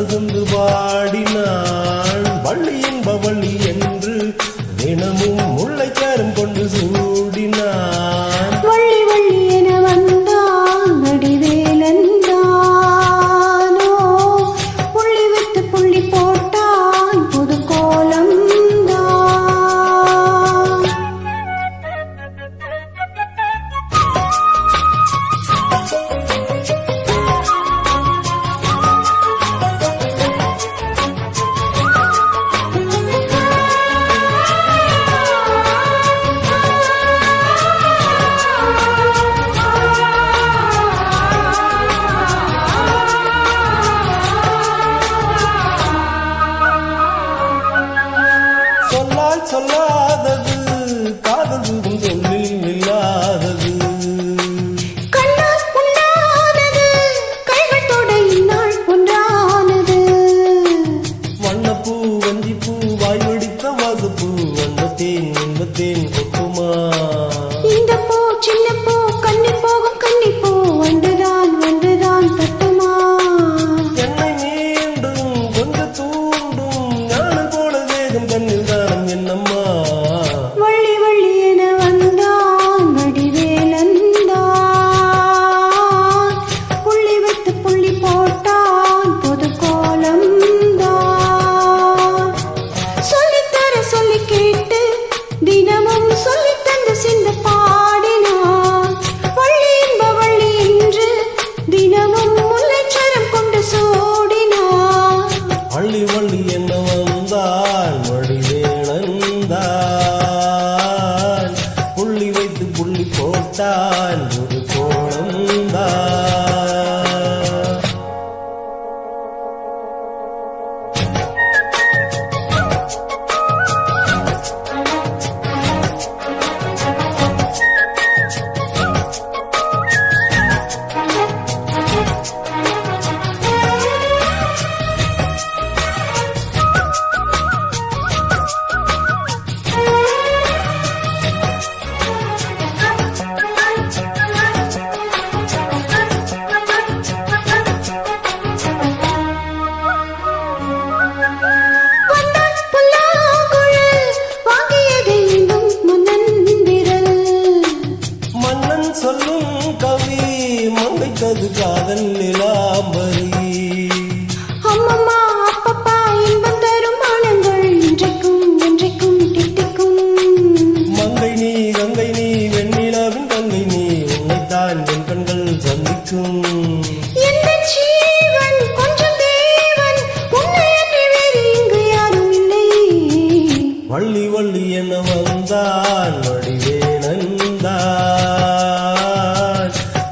சிந்து பாடினான். வள்ளி இன்ப வள்ளி என்று தினமும் முல்லைச்சாரம் கொண்டு சூடினான். வள்ளி வள்ளி என வந்தான் வடிவேலந்தானோ, புள்ளி விட்டு புள்ளி போட்டான் புது கோலம் தான். சொல்லாதது காதல் சொல்லில் நில்லாதது. கண்ணால் புண்ணானது கைகள் தொடையினால் ஒன்றானது. வண்ணப்பூ வஞ்சிப்பூ வாய் வெடித்த வாசப்பூ வண்ணத்தேன் இன்பத்தேன் கொட்டுமா. இந்த பூ சின்ன பூ கண்ணி போகும் கன்னிப்பூ ஒன்றுதான் ஒன்றுதான் தட்டுமா. என்னை மீண்டும் கொஞ்சம் தூண்டும் ஞானம் போல வேகம் கண்ணில் தான் என்னம்மா. வள்ளி வள்ளி என வந்தான் வடிவேலந்தான், புள்ளி வைத்து புள்ளி போட்டான் புது கோலம் தான். சொல்லித்தர சொல்லி கேட்டு தினமும் சொல்லி தந்து சிந்து பாடினான். வள்ளி இன்ப வள்ளி என்று தினமும் முல்லைச்சரம் கொண்டு சூடினான். வள்ளி வள்ளி என்ன வந்தான் வடிவேலந்தான், புள்ளி வைத்து புள்ளி போட்டான் ஒரு கோலந்தான். வந்தான் புல்லாங்குழல் வாங்கியது எங்கும் மன்னந்திரல். மன்னன் சொல்லும் கவி மங்கைத்தது காதல் நிலாம்பரி. அம்மம்மா அப்பப்பா இன்பம் தரும் ஆனங்கள் இன்றைக்கும் என்றைக்கும் தித்திக்கும். மங்கை நீ கங்கை நீ வெண்ணிலாவின் கங்கை நீ உன்னைத்தான் என் கண்கள் சந்திக்கும். எந்த ஜீவன் கொஞ்சம் தேவன் உன்னை அன்றி வேறு இங்கு யாரும் இல்லை. வள்ளி வள்ளி என வந்தான் வடிவேலந்தான்,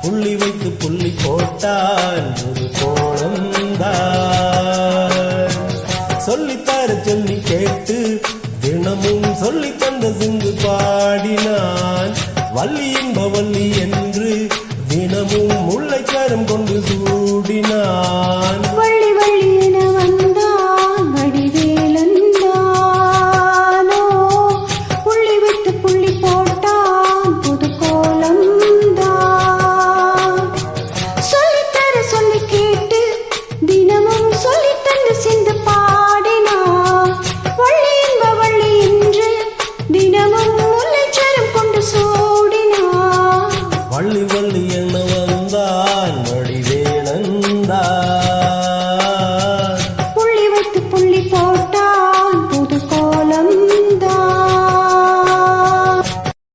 புள்ளி வைத்து புள்ளி போட்டான் ஒரு கோலந்தான். சொல்லித்தார சொல்லி கேட்டு தினமும் சொல்லி தந்த சிந்து பாடினான். வள்ளி இன்ப வள்ளி என்று தினமும் முல்லைச்சாரம் கொண்டு சூடினான். வள்ளி வள்ளி என வந்தான் வடிவேலந்தானோ, புள்ளி விட்டு புள்ளி போட்டான் புது கோலம் தான். சொல்லித்தர சொல்லி கேட்டு தினமும் சொல்லி தந்து சிந்து பாடினான். வள்ளி இன்ப வள்ளி என்று தினமும் முல்லைச்சரம் கொண்டு சூடினான். வள்ளி